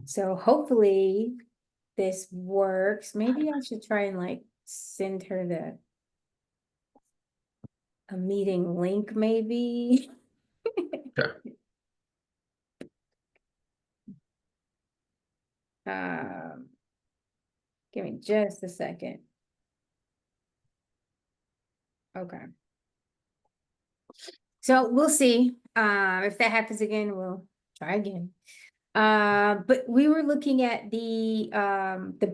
So hopefully this works. Maybe I should try and like send her a meeting link maybe. Sure. Um, Give me just a second. Okay. So we'll see. If that happens again, we'll try again. But we were looking at the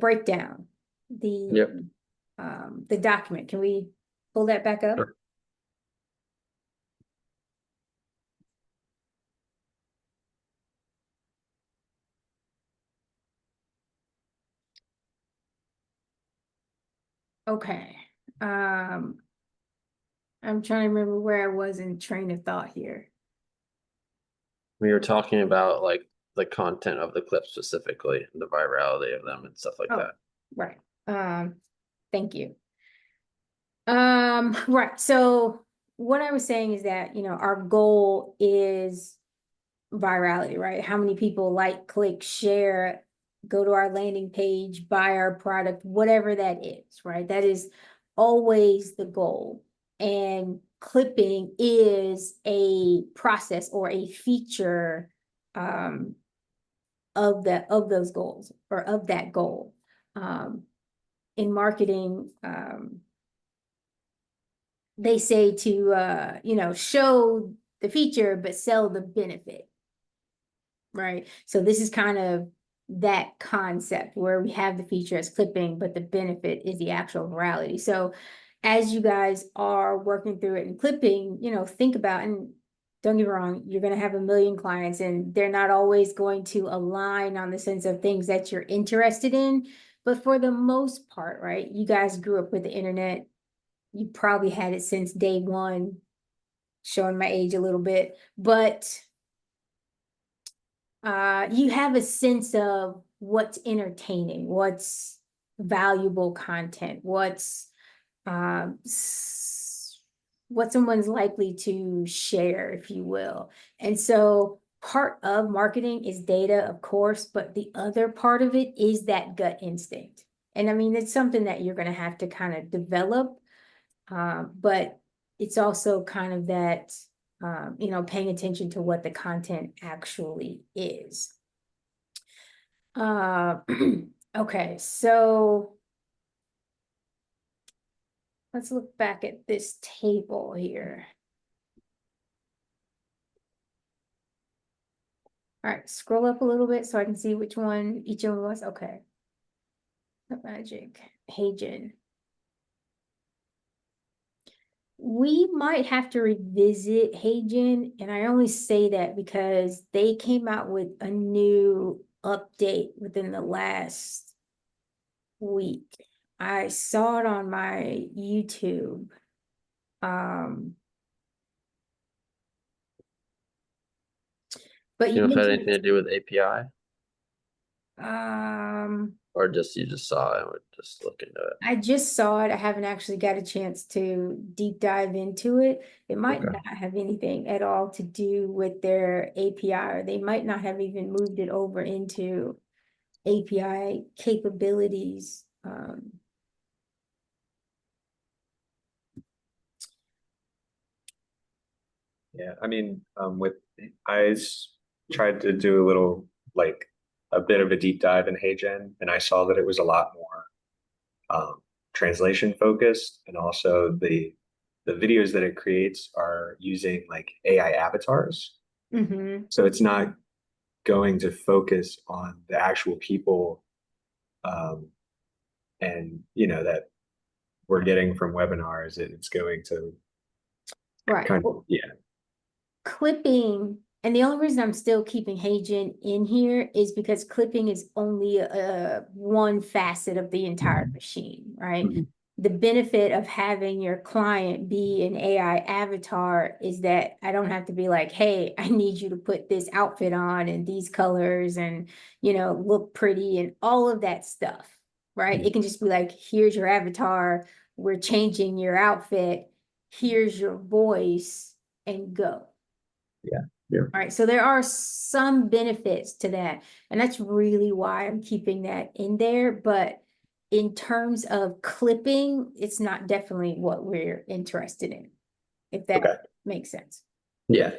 breakdown, Yep. the document. Can we pull that back up? Sure. Okay. I'm trying to remember where I was in train of thought here. We were talking about like the content of the clip specifically, and the virality of them and stuff like Oh, that. right. Thank you. Right. So what I was saying is that, our goal is virality, right? How many people like, click, share, go to our landing page, buy our product, whatever that is, right? That is always the goal. And clipping is a process or a feature of those goals or of that goal. In marketing, they say to show the feature but sell the benefit, right? So this is kind of that concept where we have the feature as clipping, but the benefit is the actual virality. So as you guys are working through it and clipping, think about, and don't get me wrong, you're going to have a million clients and they're not always going to align on the sense of things that you're interested in. But for the most part, right, you guys grew up with the internet. You probably had it since day one, showing my age a little bit, but you have a sense of what's entertaining, what's valuable content, um, what someone's likely to share, if you will. And so part of marketing is data, of course, but the other part of it is that gut instinct. And I mean, it's something that you're going to have to kind of develop, but it's also kind of that, paying attention to what the content actually is. Uh, okay, so let's look back at this table here. All right, scroll up a little bit so I can see which one each of them was. Okay. Submagic, Hagen. We might have to revisit Hagen, and I only say that because they came out with a new update within the last week. I saw it on my YouTube. But You you know if it had mentioned, anything to do with API, um, or just you just saw it and would just look into it. I just saw it. I haven't actually got a chance to deep dive into it. It might Okay. not have anything at all to do with their API, or they might not have even moved it over into API capabilities. Yeah, I mean, tried to do a little, like a bit of a deep dive in HeyGen, and I saw that it was a lot more translation focused, and also the videos that it creates are using like AI avatars. Mhm. So it's not going to focus on the actual people, um, and that we're getting from webinars. It's going to Right. kind of, Well, clipping, and the only reason I'm still keeping Hagen in here is because clipping is only one facet of the entire machine, right? Mhm. The benefit of having your client be an AI avatar is that I don't have to be like, hey, I need you to put this outfit on and these colors and, look pretty and all of that stuff, right? It can just be like, here's your avatar, we're changing your outfit, here's your voice, and go. Yeah. All right, so there are some benefits to that, and that's really why I'm keeping that in there, but in terms of clipping, it's not definitely what we're interested in, if Okay. that makes sense. Yeah.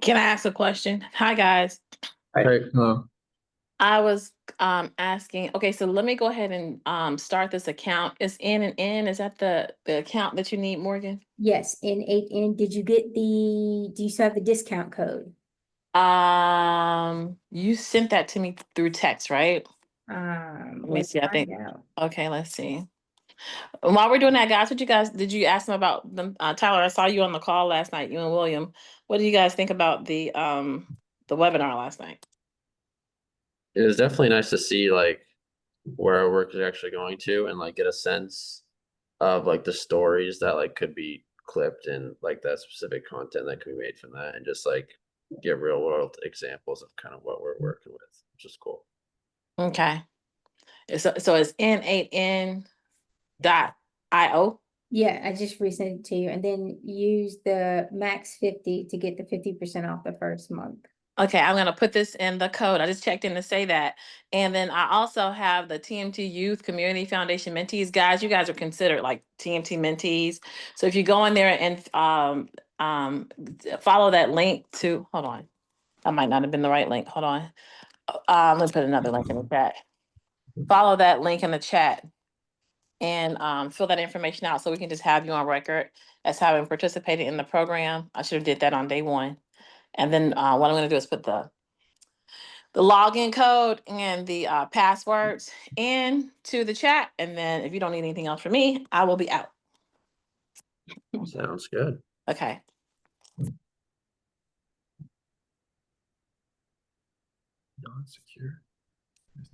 Can I ask a question? Hi, guys. Right. I was asking, okay, so let me go ahead and start this account. Is N and N, is that the account that you need, Morgan? Yes, N8N, do you still have the discount code? You sent that to me through text, right? Let me Let's see, I think, find out. okay, let's see. While we're doing that, guys, did you ask them about them? Tyler, I saw you on the call last night, you and William. What do you guys think about the webinar last night? It was definitely nice to see like where our work is actually going to and like get a sense of like the stories that like could be clipped and like that specific content that could be made from that and just like get real world examples of kind of what we're working with, which is cool. Okay. So it's N8N.io. Yeah, I just resent it to you, and then use the max 50 to get the 50% off the first month. Okay, I'm gonna put this in the code. I just checked in to say that. And then I also have the TMT Youth Community Foundation mentees. Guys, you guys are considered like TMT mentees. So if you go in there and follow that link to, hold on. That might not have been the right link. Hold on. Let's put another link in the chat. Follow that link in the chat and fill that information out so we can just have you on record as having participated in the program. I should have did that on day one. And then what I'm gonna do is put the login code and the passwords into the chat. And then if you don't need anything else from me, I will be out. Sounds good. Okay. Non-secure.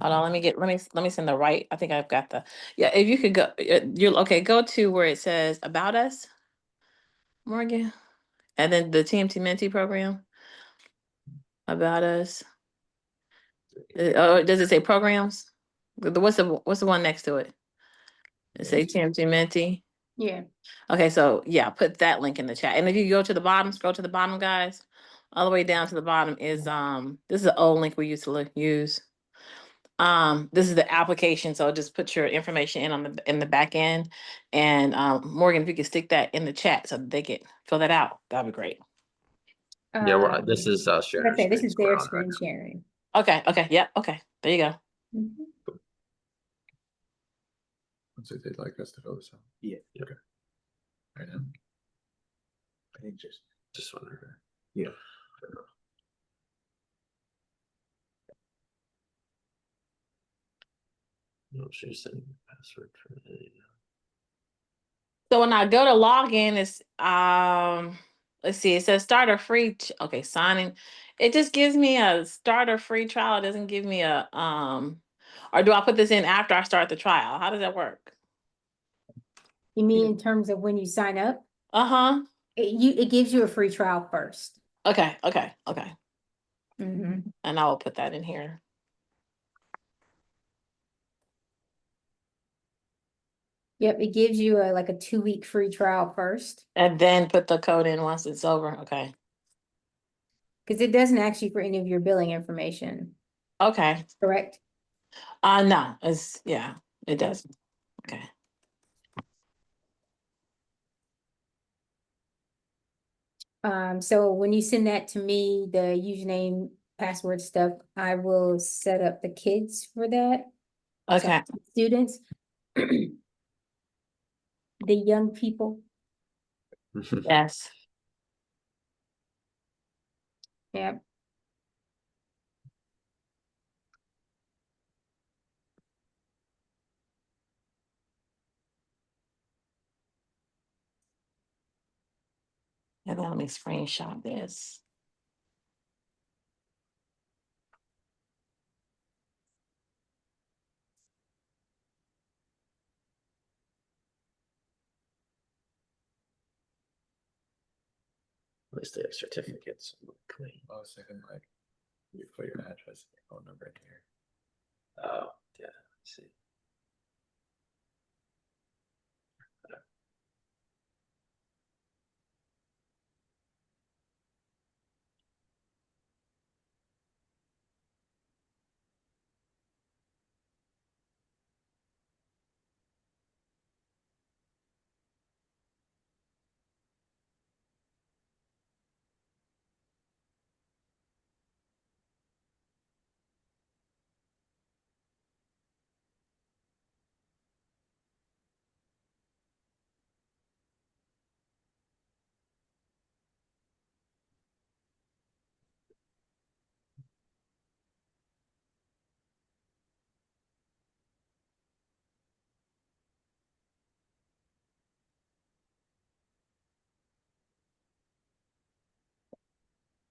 Hold on, let me send the right. I think I've got the, yeah, if you could go, you're okay, go to where it says about us, Morgan, and then the TMT Mentee program. About us. Oh, does it say programs? What's the one next to it? It say TMT Mentee. Yeah. Okay, so yeah, put that link in the chat. And if you go to the bottom, scroll to the bottom, guys, all the way down to the bottom is this is an old link we used to use. This is the application, so just put your information in the back end. And Morgan, if you could stick that in the chat so that they can fill that out, that'd be great. Yeah, this is sharing. Okay, this is screens we're their on screen right sharing. Okay, yep, okay, there you go. Mhm. So they'd like us to fill this out. Yeah. Okay. Right now. I think just wondering. Yeah. now. No, she's sending the password for the So when I go to login, it's let's see, it says start a free okay, signing. It just gives me a starter free trial. It doesn't give me a or do I put this in after I start the trial? How does that work? You mean in terms of when you sign up? Uh-huh. It gives you a free trial first. Okay. Mhm. And I will put that in here. Yep, it gives you like a 2-week free trial first, And then put the code in once it's over. Okay. because it doesn't ask you for any of your billing information, Okay. correct? No, yeah, it does. Okay. So when you send that to me, the username, password stuff, I will set up the kids for that. So Okay. students, the young people. Yes. Yep. And then let me screenshot this. At least they have certificates. Clean. I was thinking like you put your address and your phone number in here. Oh, yeah. Let's see.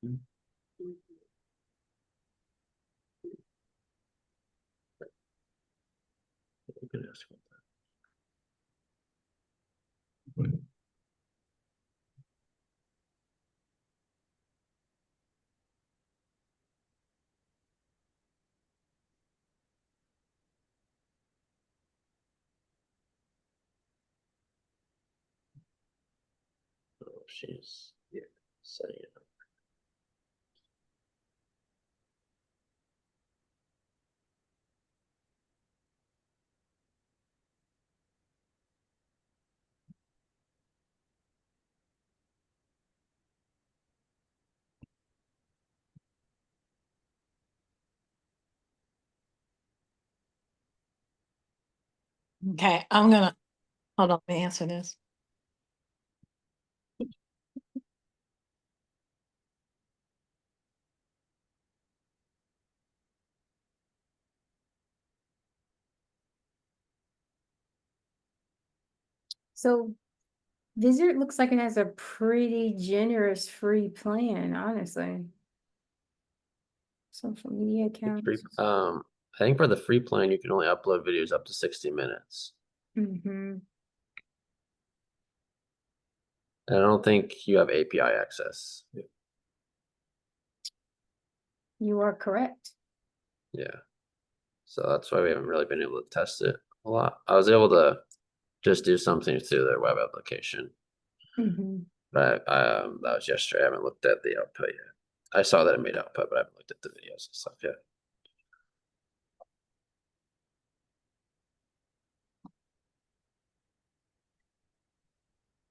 You can ask about that. Oh, she's setting it up. Okay, I'm gonna, hold on, let me answer this. So Vizard looks like it has a pretty generous free plan, honestly. Social media accounts. I think for the free plan, you can only upload videos up to 60 minutes. Mm-hmm. And I don't think you have API access. You are correct. Yeah. So that's why we haven't really been able to test it a lot. I was able to just do something through their web application. Mm-hmm. But that was yesterday. I haven't looked at the output yet. I saw that it made output, but I haven't looked at the videos and stuff yet.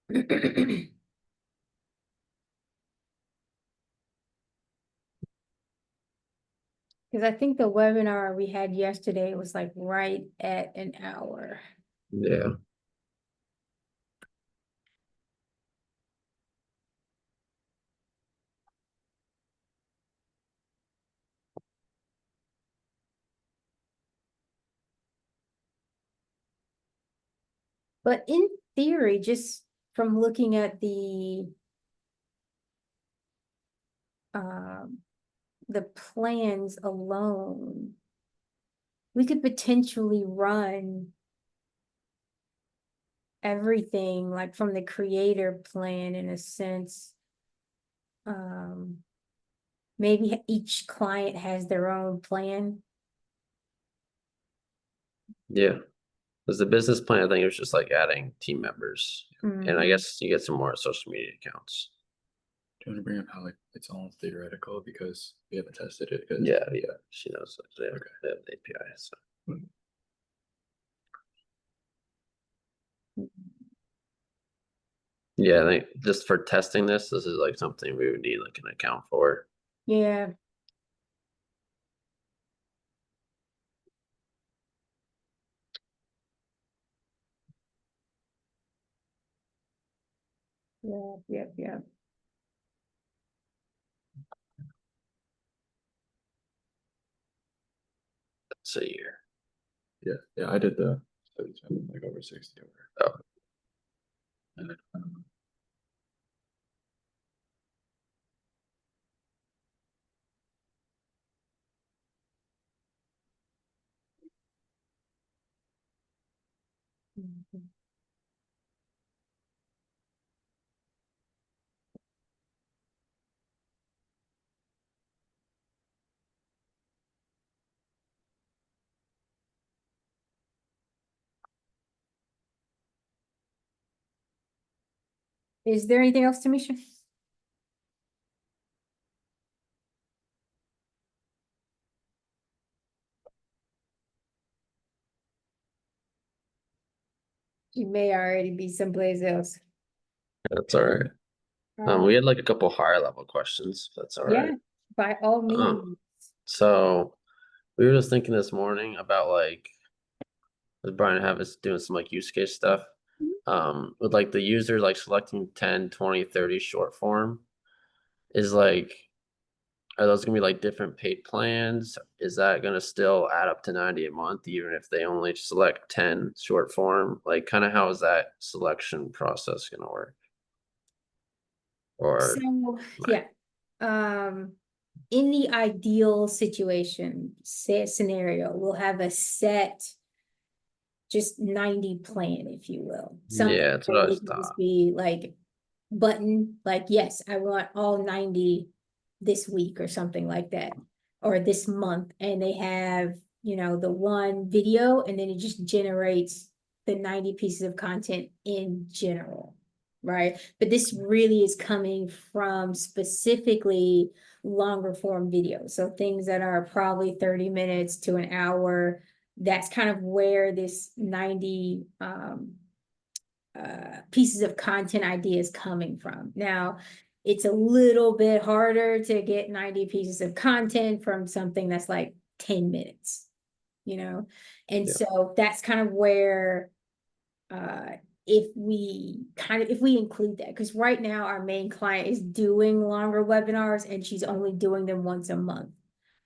Because I think the webinar we had yesterday was like right at an hour. Yeah. But in theory, just from looking at the plans alone, we could potentially run everything like from the creator plan in a sense. Maybe each client has their own plan. Yeah. Because the business plan, I think it was just like adding team members. And I Mhm. guess you get some more social media accounts. Do you want to bring up how like it's all theoretical because we haven't tested it? 'Cause- Yeah, she knows that they have, Okay. they have the API. So. Yeah, I think just for testing this is like something we would need like an account for. Yeah. Yeah. That's a year. Yeah, I did the studies like over 60 over. Mhm. Is there anything else, Tamisha? You may already be someplace else. That's all right. We had like a couple higher level questions. If that's all right. Yeah, by all means. So we were just thinking this morning about like, as Brian have us doing some like use case stuff. With like the user like selecting 10, 20, 30 short form is like, are those gonna be like different paid plans? Is that gonna still add up to 90 a month, even if they only select 10 short form? Like kind of how is that selection process gonna work? Or So, yeah. in the ideal situation, scenario, we'll have a set just 90 plan, if you will. Something Yeah, that's what I that was it can thought. just be like button, like, yes, I want all 90 this week or something like that, or this month. And they have, you know, the one video, and then it just generates the 90 pieces of content in general, right? But this really is coming from specifically longer form videos. So things that are probably 30 minutes to an hour. That's kind of where this 90 pieces of content idea is coming from. Now, it's a little bit harder to get 90 pieces of content from something that's like 10 minutes, you know? And Yeah. so that's kind of where if we include that, because right now our main client is doing longer webinars and she's only doing them once a month.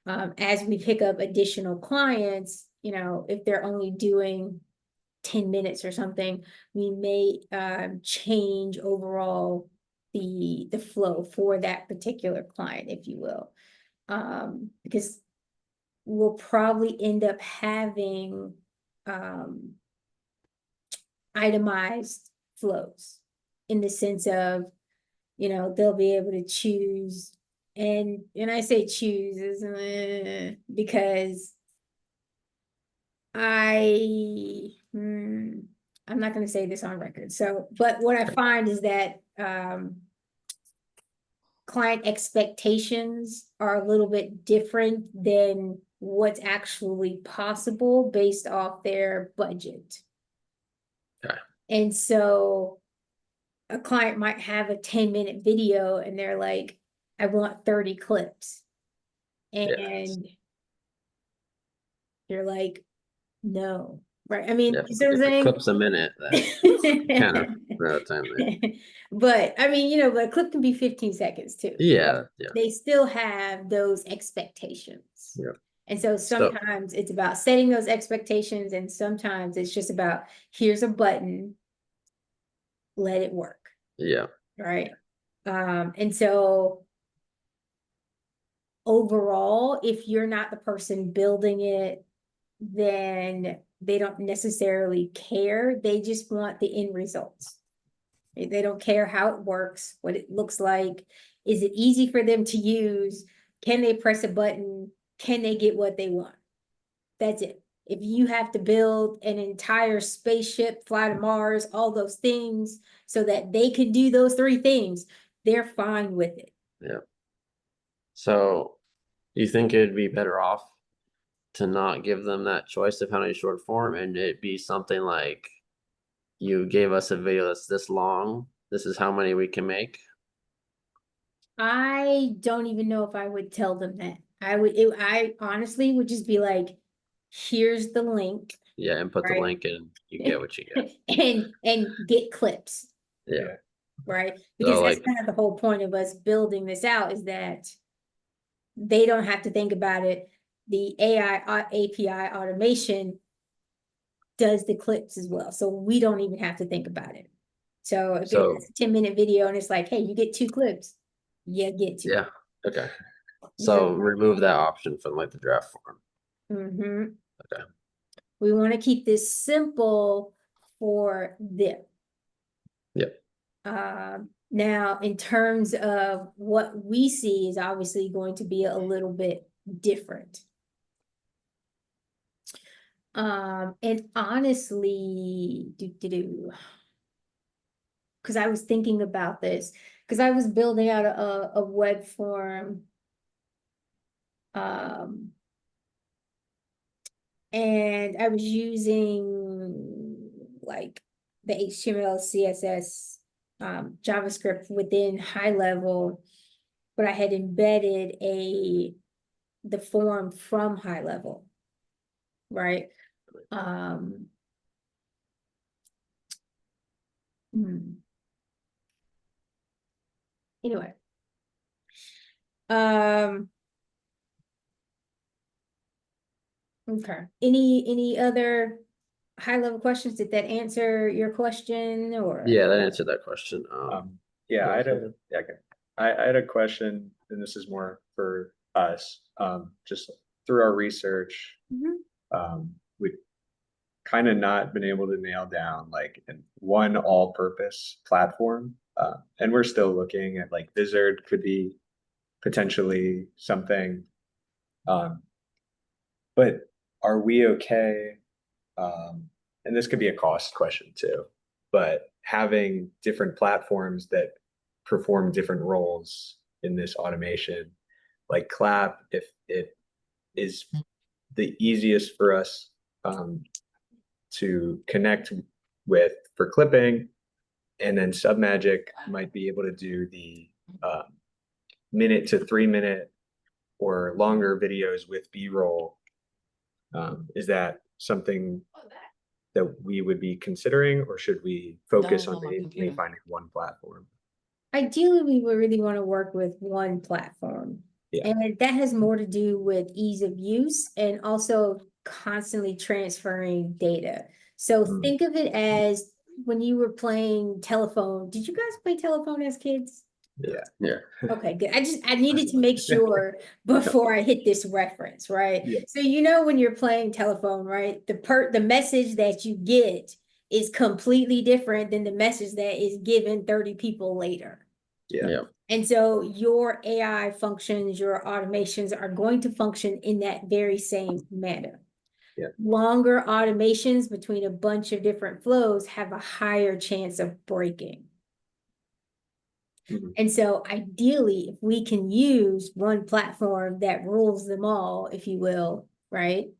As we pick up additional clients, you know, if they're only doing 10 minutes or something, we may change overall the flow for that particular client, if you will. Because we'll probably end up having itemized flows in the sense of, you know, they'll be able to choose, and I say choose because I'm not going to say this on record. So, but what I find is that client expectations are a little bit different than what's actually possible based off their budget. Okay. And so a client might have a 10-minute video and they're like, I want 30 clips. And Yes. you're like, no, right? I mean, Yeah, you see what I'm if it saying? clips a minute, then kind of run out of time there. But I mean, you know, but a clip can be 15 seconds too. Yeah, yeah. They still have those expectations. Yeah. And so sometimes it's about setting those expectations, and sometimes it's just about, here's a button, let it work. Yeah. Right. And so overall, if you're not the person building it, then they don't necessarily care. They just want the end results. They don't care how it works, what it looks like. Is it easy for them to use? Can they press a button? Can they get what they want? That's it. If you have to build an entire spaceship, fly to Mars, all those things, so that they can do those 3 things, they're fine with it. Yeah. So you think it'd be better off to not give them that choice of how many short form, and it be something like, you gave us a video that's this long, this is how many we can make? I don't even know if I would tell them that. I honestly would just be like, here's the link. Yeah, and put the Right. link in, you get what you get. and get clips. Yeah. Right. Because So, that's like, kind of the whole point of us building this out, is that they don't have to think about it. The AI API automation does the clips as well. So we don't even have to think about it. So if So- it's a 10-minute video and it's like, hey, you get 2 clips, you get 2. yeah, okay. So remove that option from like the draft form. Mhm. Okay. We want to keep this simple for them. Yep. Now, in terms of what we see, is obviously going to be a little bit different. And honestly, because I was thinking about this, because I was building out a web form, and I was using like the HTML, CSS, JavaScript within high level, but I had embedded the form from high level, right? Anyway. Okay. Any other high level questions? Did that answer your question, or? Yeah, that answered that question. Yeah, I had a question. and this is more for us, just through our research, we've kind of not been able to nail down like one all-purpose platform. And we're still looking at like Vizard could be potentially something. But are we okay? And this could be a cost question too, but having different platforms that perform different roles in this automation, like Clap, if it is the easiest for us to connect with for clipping, and then Submagic might be able to do the minute to 3 minute or longer videos with B-roll. Is that something that we would be considering, or should we focus Those on on my maybe computer. finding one platform? Ideally, we would really want to work with one platform. Yeah. And that has more to do with ease of use and also constantly transferring data. So think of it as when you were playing telephone. Did you guys play telephone as kids? Yeah. Okay, good. I needed to make sure before I hit this reference, right? Yeah. So you know when you're playing telephone, right? The message that you get is completely different than the message that is given 30 people later. Yeah. And so your AI functions, your automations are going to function in that very same manner. Yeah. Longer automations between a bunch of different flows have a higher chance of breaking. Mhm. And so ideally, if we can use one platform that rules them all, if you will, right?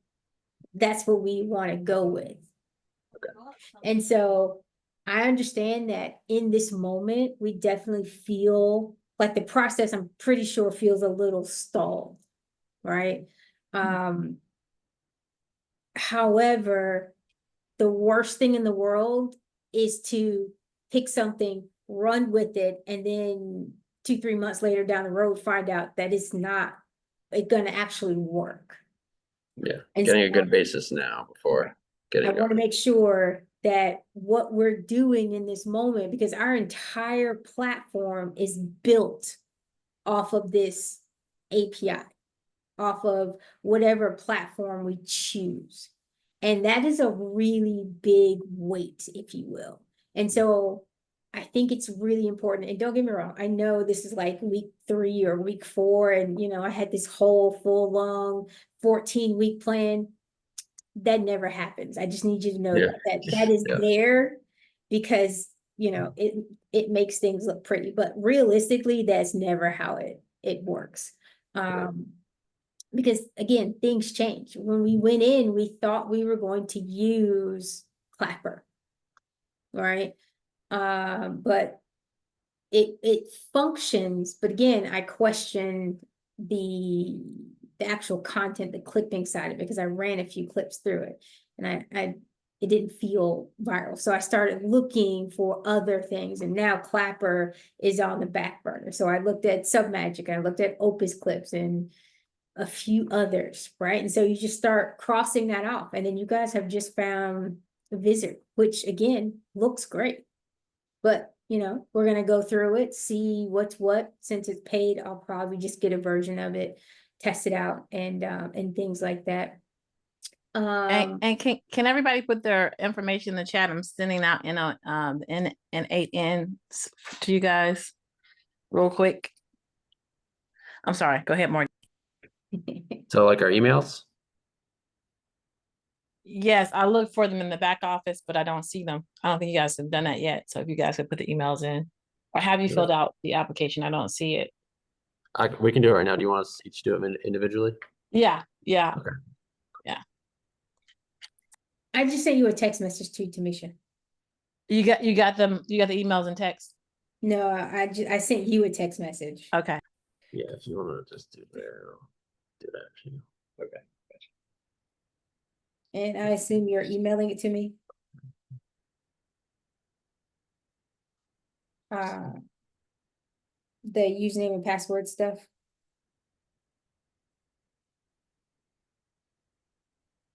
That's what we want to go with. Okay. And so I understand that in this moment, we definitely feel like the process, I'm pretty sure, feels a little stalled, right? However, the worst thing in the world is to pick something, run with it, and then 2-3 months later down the road, find out that it's not gonna actually work. Yeah, And getting so- a good basis now before getting I want to going. make sure that what we're doing in this moment, because our entire platform is built off of this API, off of whatever platform we choose. And that is a really big weight, if you will. And so I think it's really important. And don't get me wrong, I know this is like week 3 or week 4, and I had this whole full long 14-week plan. That never happens. I just need you to know Yeah. that is Yeah. there because it makes things look pretty, but realistically, that's never how it works. Because again, things change. When we went in, we thought we were going to use Clapper, right? But it functions, but again, I question the actual content, the clipping side of it, because I ran a few clips through it, and it didn't feel viral. So I started looking for other things, and now Clapper is on the back burner. So I looked at Submagic, I looked at Opus Clips, and a few others, right? And so you just start crossing that off, and then you guys have just found Vizard, which again looks great. But we're gonna go through it, see what's what. Since it's paid, I'll probably just get a version of it, test it out, and things like that. And can everybody put their information in the chat? I'm sending out in 8N to you guys real quick. I'm sorry. Go ahead, Morgan. So like our emails? Yes, I look for them in the back office, but I don't see them. I don't think you guys have done that yet. So if you guys could put the emails in, or have you filled out the application? I don't see it. We can do it right now. Do you want us each do them individually? Yeah. Okay. I just sent you a text message too, Tamisha. You got them. You got the emails and text. No, I sent you a text message. Okay. Yeah, if you want to just do there, I'll do that for you. Okay. And I assume you're emailing it to me. The username and password stuff.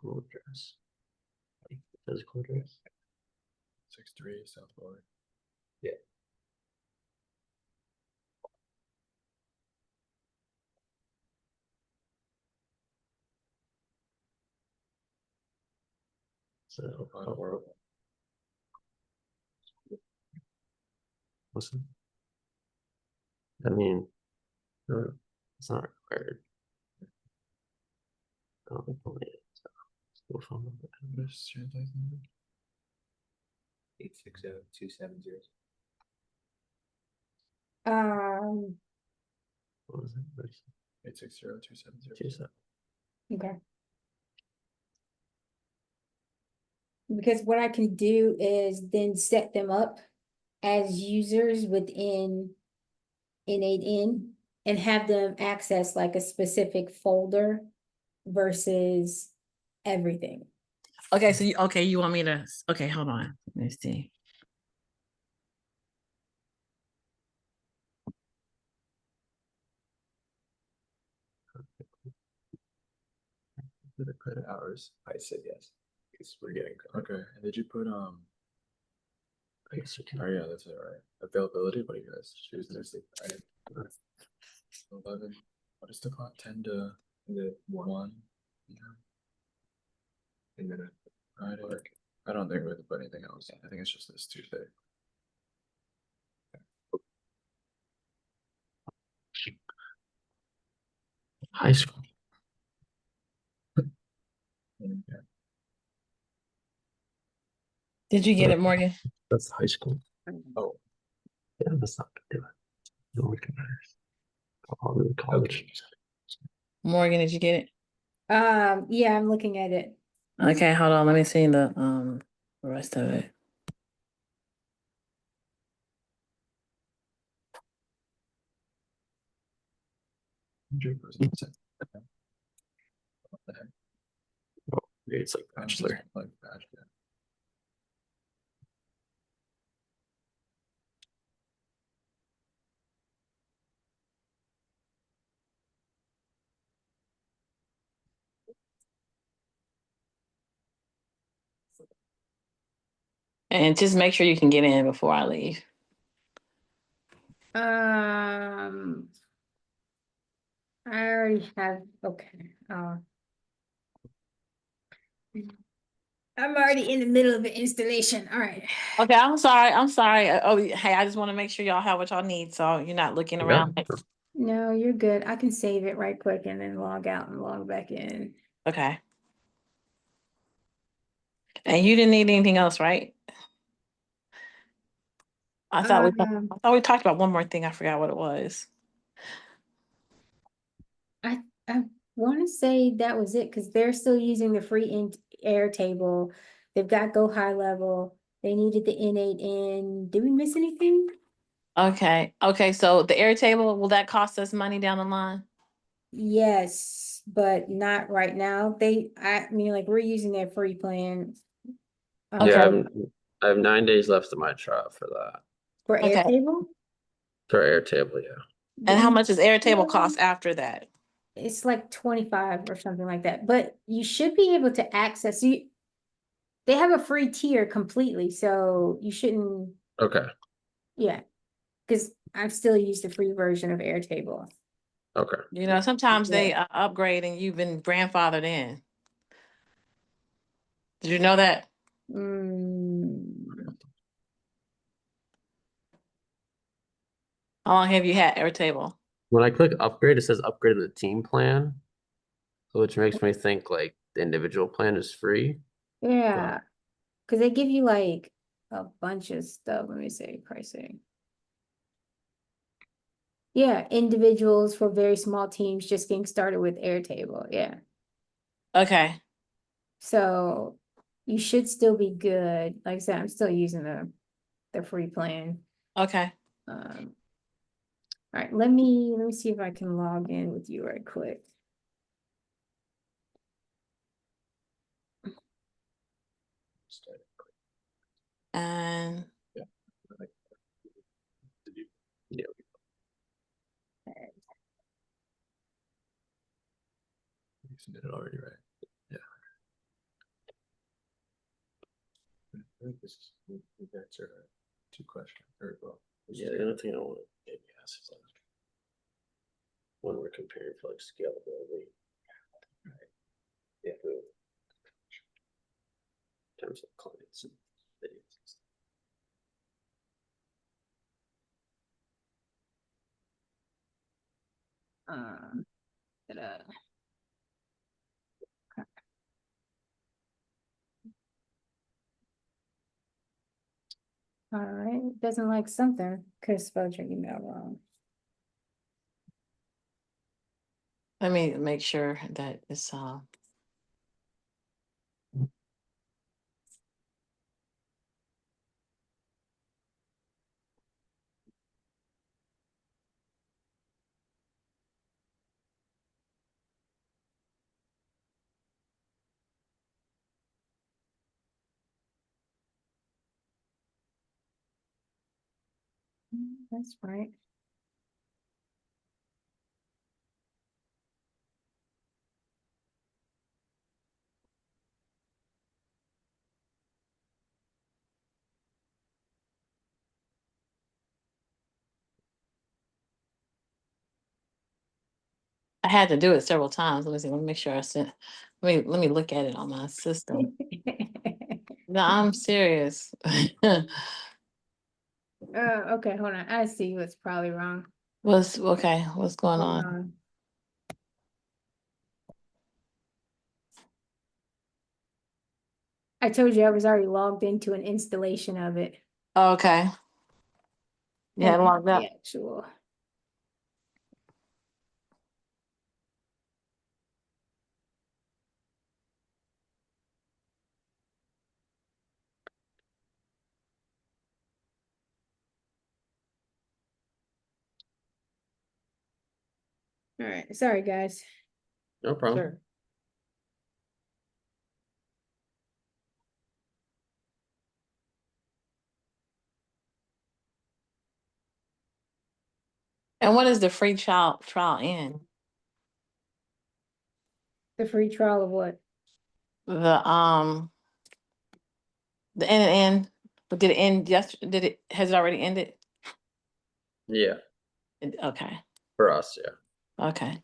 Full address. Physical address. 6-3 South Florida. So, what's it? I mean, it's not required. I don't think we'll need it. So, school phone number. 860-270. What was it? 860-270. 27. Okay. Because what I can do is then set them up as users within N8N and have them access like a specific folder versus everything. Okay, so you want me to, okay, hold on, let me see. For the credit hours, I said yes. Because we're getting okay. And did you put I guess we can. Oh yeah, that's it, right? Availability. What do you guys choose this? 11. What is the clock? 10 to 1. Yeah. And then I don't think we have to put anything else. I think it's just this Tuesday. High school. Yeah. Did you get it, Morgan? That's high school. Oh, Yeah, that's not gonna do it. No one can all the college. Morgan, did you get it? Yeah, I'm looking at it. Okay, hold on, let me see the rest of it. Oh, it's like bachelor. And just make sure you can get in before I leave. I already have, okay, I'm already in the middle of the installation, all right. Okay, I'm sorry. Oh, hey, I just want to make sure y'all have what y'all need, so you're not looking Yeah. around. No, you're good. I can save it right quick and then log out and log back in. Okay. And you didn't need anything else, right? I thought we talked about one more thing. I forgot what it was. I want to say that was it because they're still using the free air table. They've got go high level. They needed the N8N. Did we miss anything? Okay. So the Airtable, will that cost us money down the line? Yes, but not right now. I mean, like we're using their free plan. Yeah, Okay. I have 9 days left of my trial for that. For Okay. Airtable? For Airtable, yeah. And how much does Airtable cost after that? It's like 25 or something like that, but you should be able to access you. They have a free tier completely, so you shouldn't, Okay. yeah, because I've still used the free version of Airtable. Okay. You know, sometimes they Yeah. upgrade and you've been grandfathered in. Did you know that? How long have you had Airtable? When I click upgrade, it says upgrade to the team plan, which makes me think like the individual plan is free. Yeah, because they give you like a bunch of stuff. Let me see pricing. Yeah, individuals for very small teams just getting started with Airtable. Yeah. Okay. So you should still be good. Like I said, I'm still using the free plan. Okay. All right, let me see if I can log in with you right quick. And Yeah. You submitted already, right? Yeah. I think this is we've answered 2 questions. Very well. Yeah, the other thing I want to maybe ask is like when we're comparing for like scalability. Right. If we All right, doesn't like something, could have spelled your email wrong. Let me make sure that it's, That's right. I had to do it several times. Let me see, let me make sure I sent, let me look at it on my system. No, I'm serious. Okay, hold on, I see what's probably wrong. What's going Hold on? on. I told you I was already logged into an installation of it. Okay. You had And logged up? the actual. All right, sorry, guys. No problem. Sure. And what is the free trial in? The free trial of what? The end, but did it end has it already ended? Yeah, Okay, for us, yeah. okay.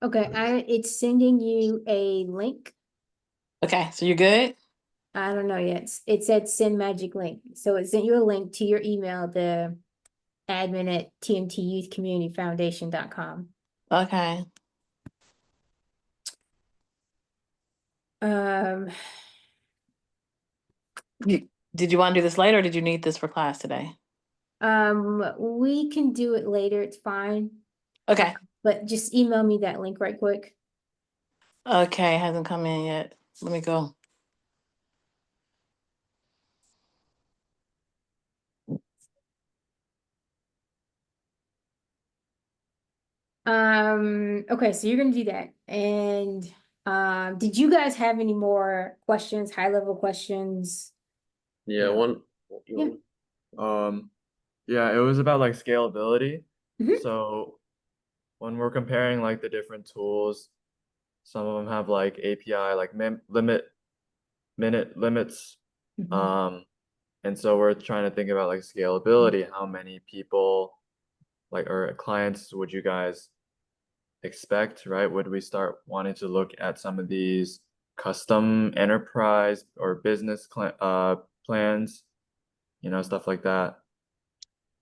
Okay, it's sending you a link. Okay, so you're good? I don't know yet. It said send magic link. So it sent you a link to your email, the admin@tmtyouthcommunityfoundation.com. Okay. Um, Did you want to do this later or did you need this for class today? we can do it later, it's fine, Okay, but just email me that link right quick. okay, hasn't come in yet. Let me go. Okay, so you're gonna do that. And did you guys have any more questions, high level questions? Yeah, Yeah. Yeah, it was about like scalability. Mhm. So when we're comparing like the different tools, some of them have like API, like minute limits. Mhm. And so we're trying to think about like scalability. How many people like or clients would you guys expect, right? Would we start wanting to look at some of these custom enterprise or business plans, stuff like that?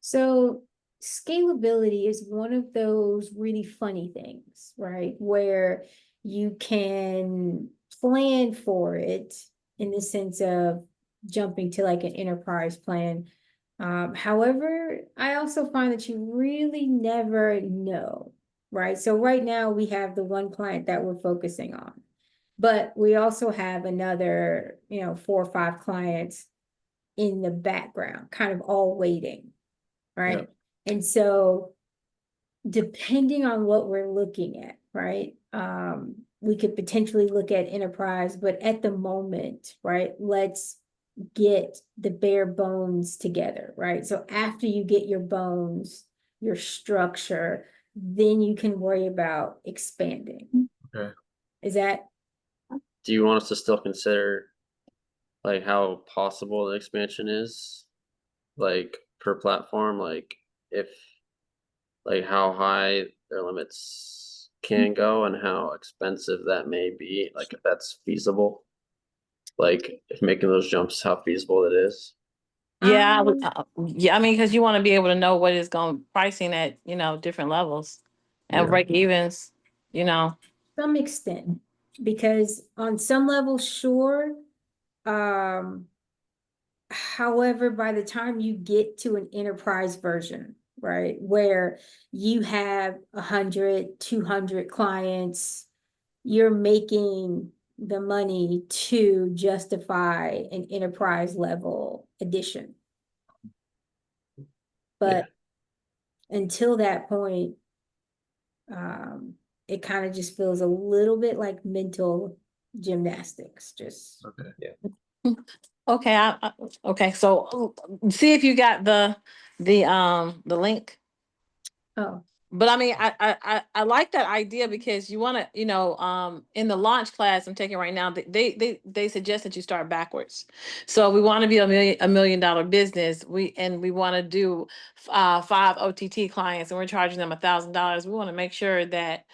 So scalability is one of those really funny things, right? Where you can plan for it in the sense of jumping to like an enterprise plan. However, I also find that you really never know, right? So right now we have the one client that we're focusing on, but we also have another, 4 or 5 clients in the background, kind of all waiting, right? And so depending on what we're looking at, right? We could potentially look at enterprise, but at the moment, right, let's get the bare bones together, right? So after you get your bones, your structure, then you can worry about expanding. Okay. Is that do you want us to still consider like how possible the expansion is? Like per platform, like if like how high their limits can go and how expensive that may be, like if that's feasible. Like if making those jumps, how feasible it is. Yeah, yeah, I mean, because you want to be able to know what is going pricing at, you know, different levels and Yeah. break evens, you know. Some extent, because on some level, sure. However, by the time you get to an enterprise version, right, where you have 100, 200 clients, you're making the money to justify an enterprise level addition. But until that point, it kind of just feels a little bit like mental gymnastics, just. Okay. Okay, okay, so see if you got the link. Oh, But I mean, I like that idea because you want to, you know, in the launch class I'm taking right now, they suggest that you start backwards. So we want to be a million dollar business. We want to do 5 OTT clients, and we're charging them $1,000. We want to make sure that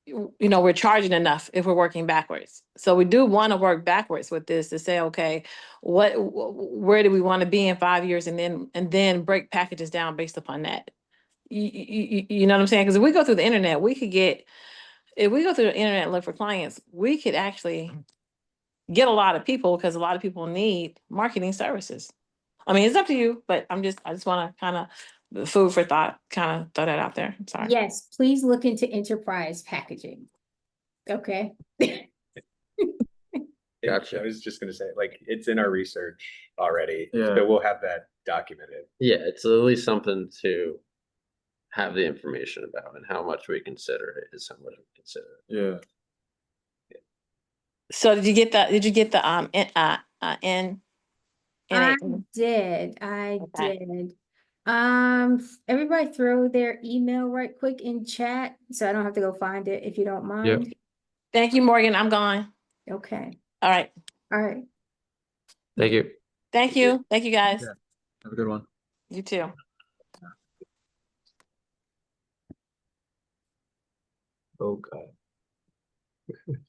you know we're charging enough if we're working backwards. So we do want to work backwards with this to say, okay, where do we want to be in 5 years, and then break packages down based upon that. You know what I'm saying? Because if we go through the internet, if we go through the internet and look for clients, we could actually get a lot of people because a lot of people need marketing services. I mean, it's up to you, but I just want to kind of food for thought, kind of throw that out there. I'm sorry. yes, please look into enterprise packaging. Okay. Gotcha. I was just gonna say, like, it's in our research already, Yeah. so we'll have that documented. Yeah, it's at least something to have the information about, and how much we consider it is how much we consider it. Yeah. So did you get the N I NA? did, Okay. did. Everybody throw their email right quick in chat, so I don't have to go find it if you don't mind. Thank you, Morgan. I'm gone. Okay, All right. all right. Thank you. Thank you. Thank you, guys. Yeah. Have a good one. You too. Okay.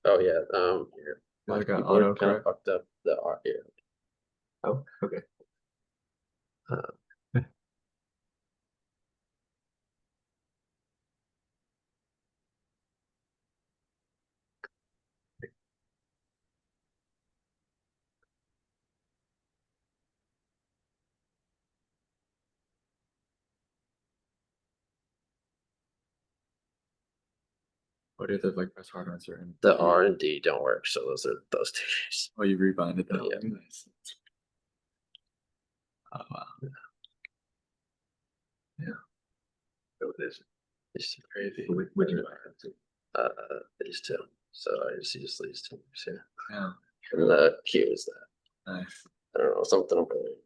Oh yeah, here. My Like a keyboard kind autocorrect. of fucked up the R here. Oh, okay. What do you have to like press hard on certain? The R and D don't work, so those are those two keys. Oh, you rebinded that. Yeah. Nice. Oh wow. So it is. These two. Crazy. Which do I have to? These two. So I just use these two here. Yeah. And the Q is that. Nice. I don't know, something I'm really.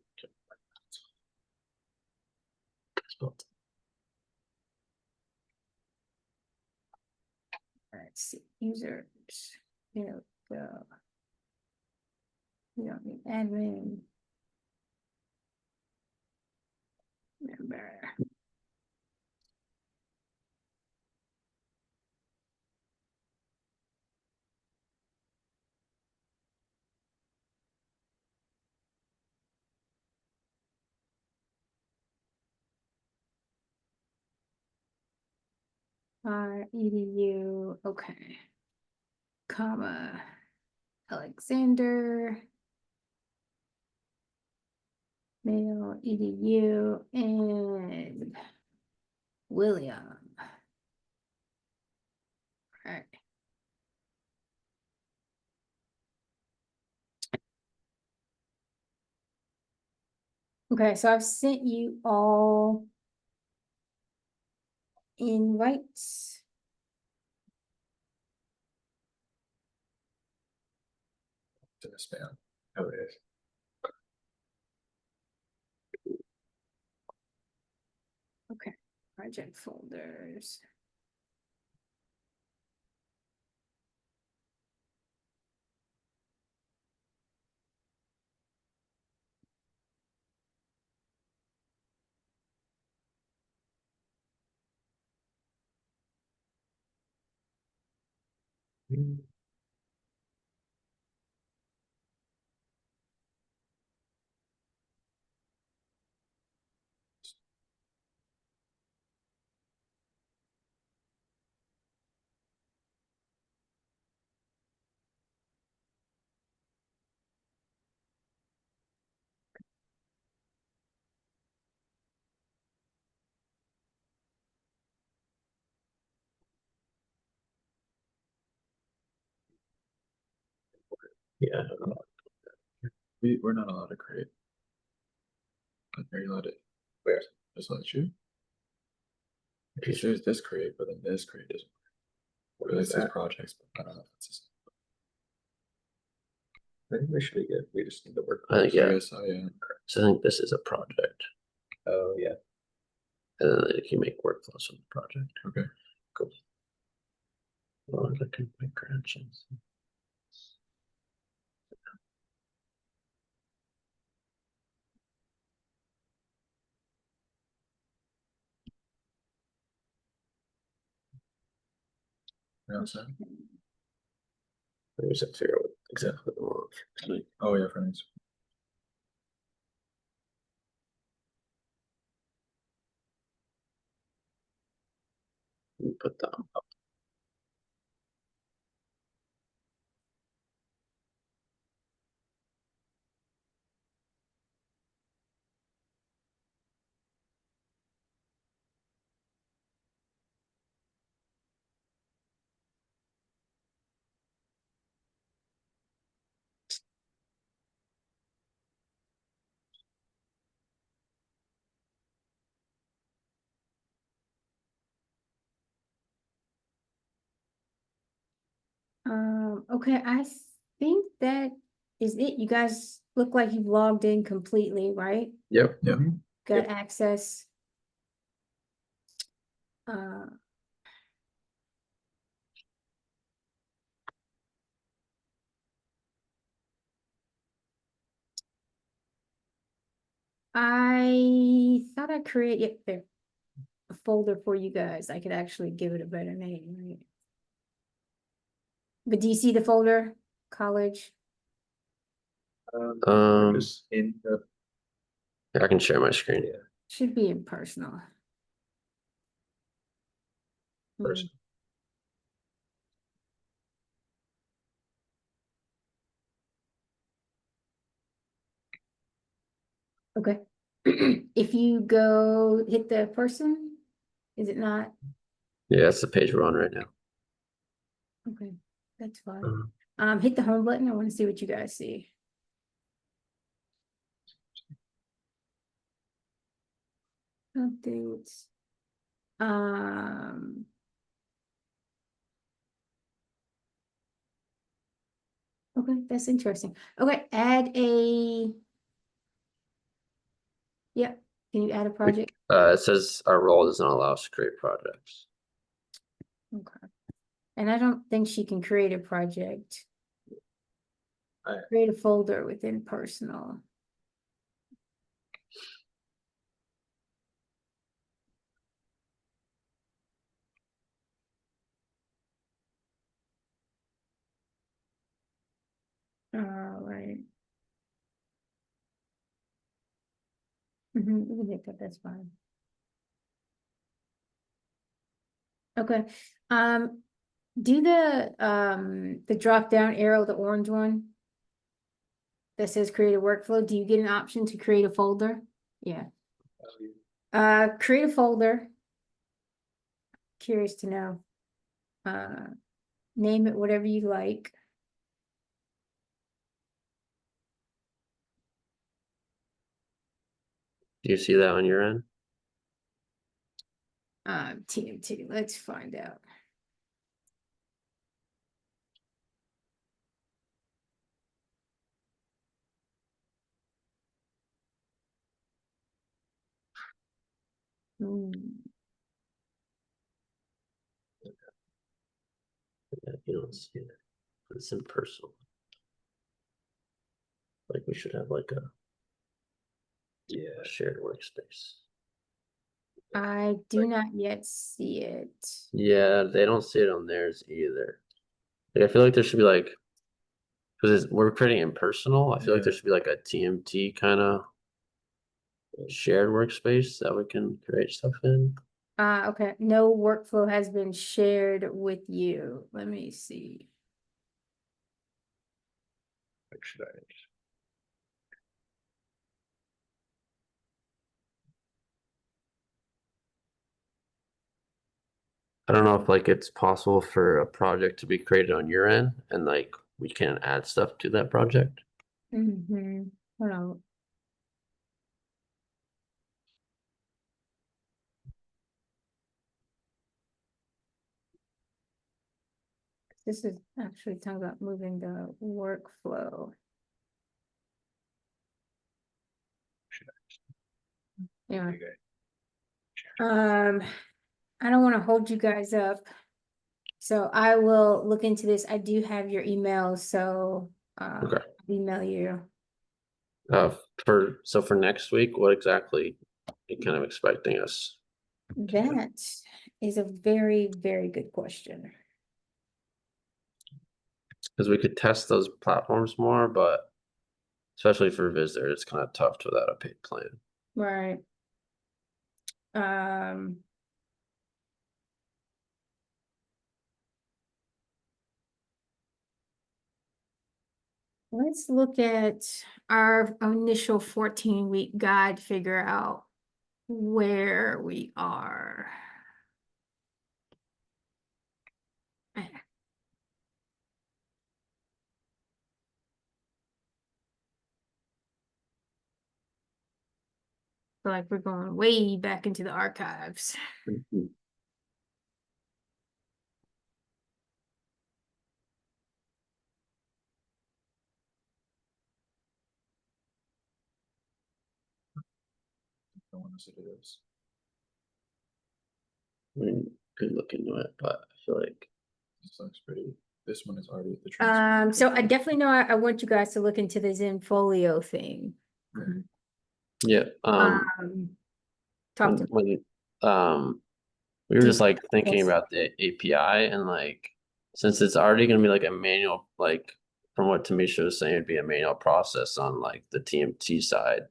Let's see, users. There we go. We don't need admin. Member. Edu, okay. Comma, Alexander. Male, edu, and William. Alright. Okay, so I've sent you all invites. To the spam. Oh, it is. Okay, project folders. Yeah. We're not allowed to create. Are you allowed to? Where? Just let you? Because there's this create, but then this create isn't. What This is is that? projects, but I don't know if it's the same. I think we should be good. We just need to work. I think, So I yeah. guess, yeah. So I think this is a project, Oh, yeah. and then you can make workflows on the project. Okay. Cool. Well, I can make credentials. Yeah, so- I just have to figure out what exactly they want. Like, Oh, yeah, for instance. put that up. Okay, I think that is it. You guys look like you've logged in completely, right? Yep. Yeah. Got Yep. access. Uh, I thought I created there a folder for you guys. I could actually give it a better name, right? But do you see the folder, college? Just in the, I can share my screen. yeah, Should be in personal. Hmm. person. Okay. If you go hit the person, is it not? Yeah, that's the page we're on right now. Okay, that's fine. Mhm. Hit the home button. I want to see what you guys see. Updates. Okay, that's interesting. Okay, add a. Yep, can you add a project? It says our role does not allow us to create projects. Okay. And I don't think she can create a project. Alright. Create a folder within personal. All right. We can hit that, that's fine. Okay, do the drop down arrow, the orange one. That says create a workflow. Do you get an option to create a folder? Yeah. Create a folder. Curious to know. Name it whatever you like. Do you see that on your end? TMT, let's find out. Hmm. Yeah, you don't see it. It's impersonal. Like we should have like a shared workspace. I do not yet see it. Yeah, they don't see it on theirs either. Like, I feel like there should be like, because we're creating impersonal, I feel like there Yeah. should be like a TMT kind of shared workspace that we can create stuff in. Okay, no workflow has been shared with you. Let me see. Like, should I? I don't know if like it's possible for a project to be created on your end and like we can add stuff to that project. Mm-hmm. Hold on. This is actually talking about moving the workflow. Yeah. Okay. I don't want to hold you guys up. So I will look into this. I do have your email, so Okay. I'll email you. For next week, what exactly are you kind of expecting us? That is a very, very good question. Because we could test those platforms more, but especially for Vizard, it's kind of tough without a paid plan. Right. Let's look at our initial 14-week guide, figure out where we are. Feel like we're going way back into the archives. Don't want us to do this. We could look into it, but I feel like This looks pretty. This one is already the transcription. So I definitely know I want you guys to look into the Zenfolio thing. yeah. Talk to me. We were just like thinking Yes. about the API and like since it's already gonna be like a manual, like from what Tamisha was saying, it'd be a manual process on like the TMT side.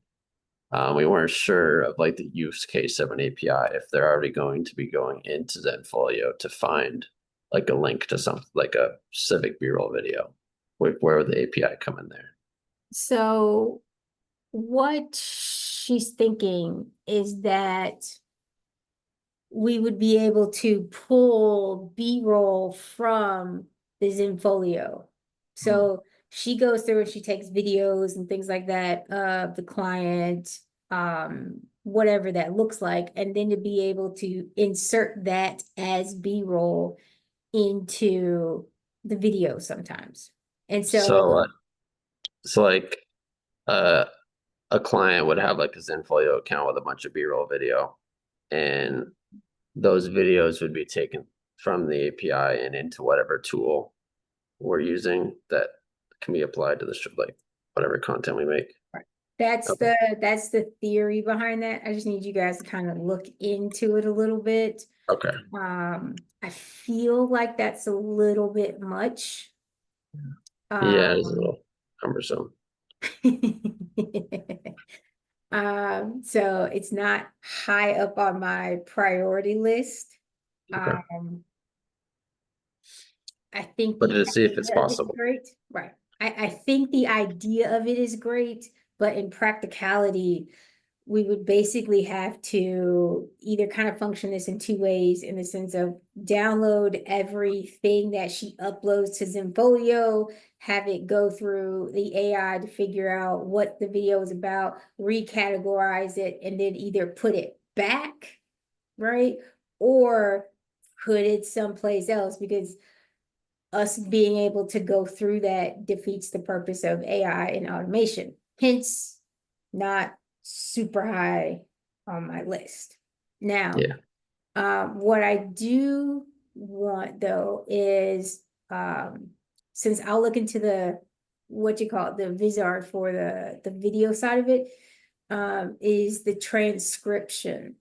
We weren't sure of like the use case of an API if they're already going to be going into Zenfolio to find like a link to something like a civic B-roll video. Where would the API come in there? So what she's thinking is that we would be able to pull B-roll from the Zenfolio. So she goes through and she takes videos and things like that of the client, whatever that looks like, and then to be able to insert that as B-roll into the video sometimes. And so So like a client would have like a Zenfolio account with a bunch of B-roll video, and those videos would be taken from the API and into whatever tool we're using that can be applied to the like whatever content we make. that's Okay. that's the theory behind that. I just need you guys to kind of look into it a little bit. Okay. I feel like that's a little bit much. Yeah, it's a little cumbersome. So it's not high up on my priority list. Okay. I think But the to see if it's idea of it is possible. great, right? I think the idea of it is great, but in practicality, we would basically have to either kind of function this in two ways, in the sense of download everything that she uploads to Zenfolio, have it go through the AI to figure out what the video is about, recategorize it, and then either put it back, right? Or put it someplace else, because us being able to go through that defeats the purpose of AI and automation. Hence, not super high on my list. Now, what I do want though is, since I'll look into the, what you call it, the Vizard for the video side of it, is the transcription.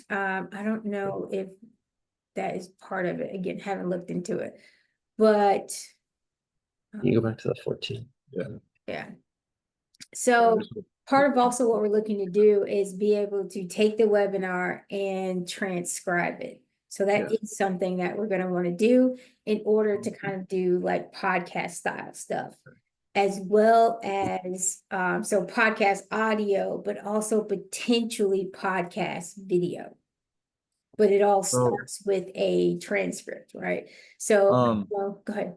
I don't know if that is part of it. Again, haven't looked into it. But You go back to the 14. yeah. So part of also what we're looking to do is be able to take the webinar and transcribe it. So that is something that we're going to want to do in order to kind of do like podcast style stuff, as well as so podcast audio, but also potentially podcast video. But it all starts with a transcript, right? So, well, go ahead.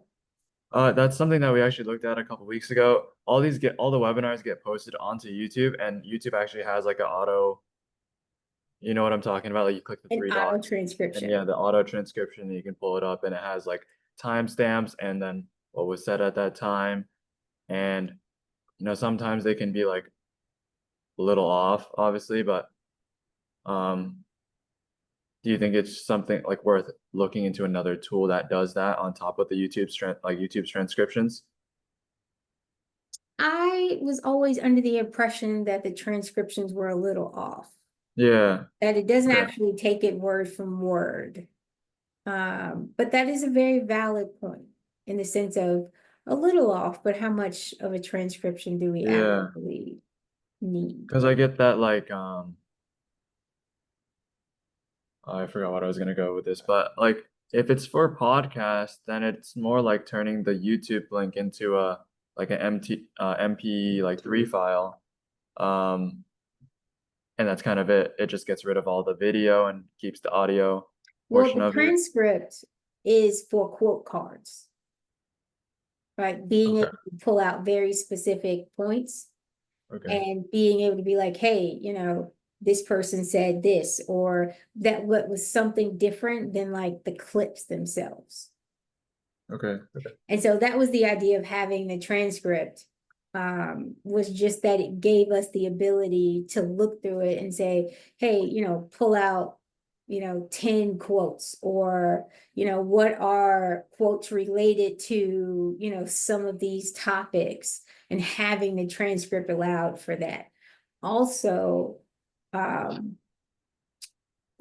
That's something that we actually looked at a couple weeks ago. All the webinars get posted onto YouTube, and YouTube actually has like an auto, you know what I'm talking about? Like you click the An three auto dots, and transcription. yeah, the auto transcription, you can pull it up, and it has like timestamps and then what was said at that time. And you know, sometimes they can be like a little off, obviously, but do you think it's something like worth looking into another tool that does that on top of the YouTube's transcriptions? I was always under the impression that the transcriptions were a little off, Yeah. that it doesn't Okay. actually take it word from word. But that is a very valid point in the sense of a little off, but how much of a transcription do we Yeah. actually need? Because I get that like I forgot what I was gonna go with this, but like if it's for podcast, then it's more like turning the YouTube link into a like an MP like 3 file. And that's kind of it. It just gets rid of all the video and keeps the audio Well, portion the of it. transcript is for quote cards, right? Being Okay. able to pull out very specific points Okay. and being able to be like, hey, you know, this person said this, or that what was something different than like the clips themselves. Okay. And so that was the idea of having the transcript, was just that it gave us the ability to look through it and say, hey, you know, pull out, you know, 10 quotes, or, you know, what are quotes related to, you know, some of these topics, and having the transcript allowed for that. Also,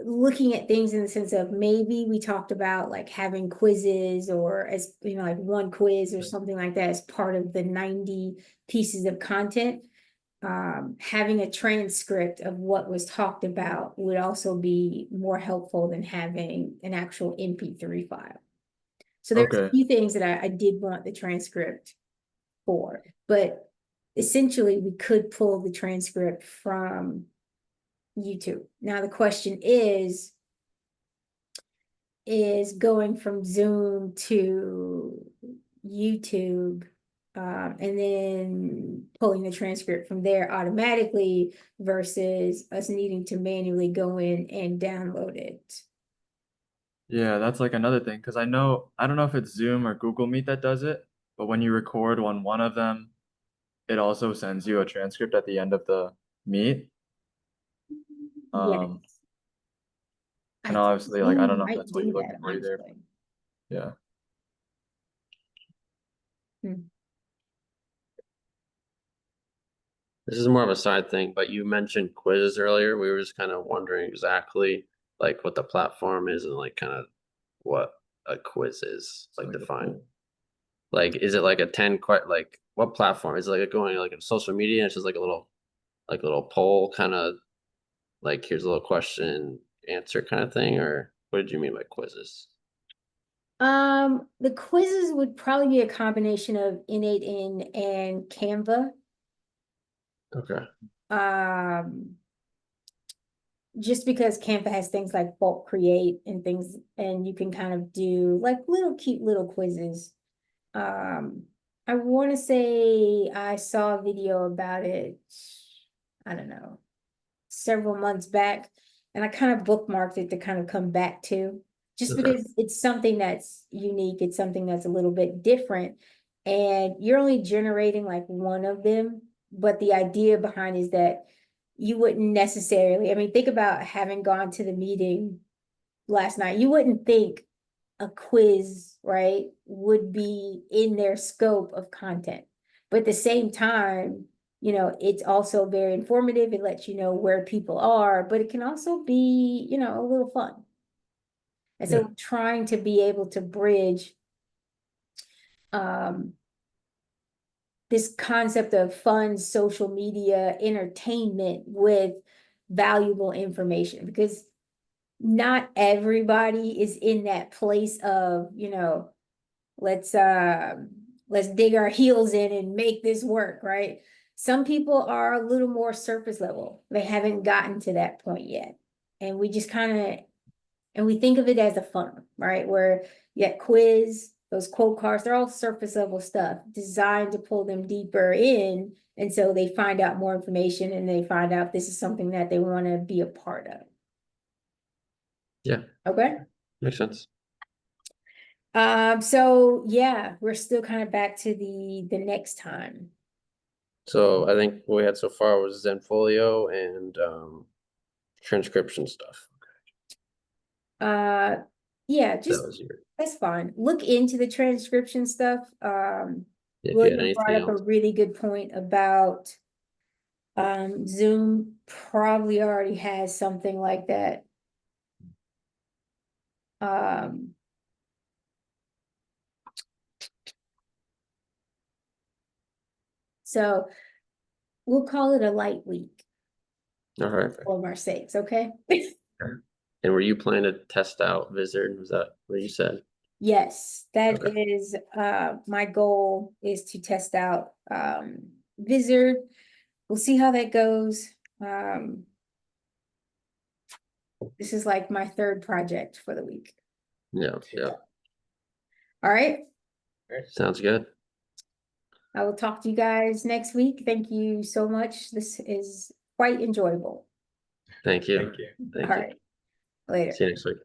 looking at things in the sense of maybe we talked about like having quizzes, or as you know, like one quiz or something like that as part of the 90 pieces of content. Having a transcript of what was talked about would also be more helpful than having an actual MP3 file. So there's a few things that I did want the transcript for, but essentially we could pull the transcript from YouTube. Now the question is going from Zoom to YouTube, and then pulling the transcript from there automatically versus us needing to manually go in and download it. Yeah, that's like another thing, because I don't know if it's Zoom or Google Meet that does it, but when you record on one of them, it also sends you a transcript at the end of the meet. Yes. And obviously, like, I don't know if that's what you're looking that, for either. honestly. Yeah. This is more of a side thing, but you mentioned quizzes earlier. We were just kind of wondering exactly like what the platform is and like kind of what a quiz is, like define. Like, is it like a 10 like what platform? Is it like going like a social media? It's just like a little poll kind of like here's a little question answer kind of thing, or what did you mean by quizzes? The quizzes would probably be a combination of N8N and Canva. Okay. Just because Canva has things like bulk create and things, and you can kind of do like cute little quizzes. I want to say I saw a video about it, I don't know, several months back, and I kind of bookmarked it to kind of come back to, just because it's something that's unique, it's something that's a little bit different, and you're only generating like one of them, but the idea behind is that you wouldn't necessarily, I mean, think about having gone to the meeting last night, you wouldn't think a quiz, right, would be in their scope of content. But at the same time, you know, it's also very informative. It lets you know where people are, but it can also be, you know, a little fun. And so trying to be able to bridge this concept of fun social media entertainment with valuable information, because not everybody is in that place of, you know, let's dig our heels in and make this work, right? Some people are a little more surface level. They haven't gotten to that point yet. And we just kind of, and we think of it as a fun, right? Where you got quiz, those quote cards, they're all surface level stuff designed to pull them deeper in. And so they find out more information and they find out this is something that they want to be a part of. Yeah. Okay. Makes sense. So yeah, we're still kind of back to the next time. So I think what we had so far was Zenfolio and transcription stuff. Yeah, just That was your, that's fine. Look into the transcription stuff. if you had William brought anything up a else. really good point about Zoom probably already has something like that. So we'll call it a light week All right. for our sakes, okay? And were you planning to test out Vizard? Was that what you said? Yes, that Okay. is my goal is to test out Vizard. We'll see how that goes. This is like my third project for the week. Yeah. Yeah. All right. Sounds good. I will talk to you guys next week. Thank you so much. This is quite enjoyable. Thank you. Thank you. Thank All you. right. Later. See you next week.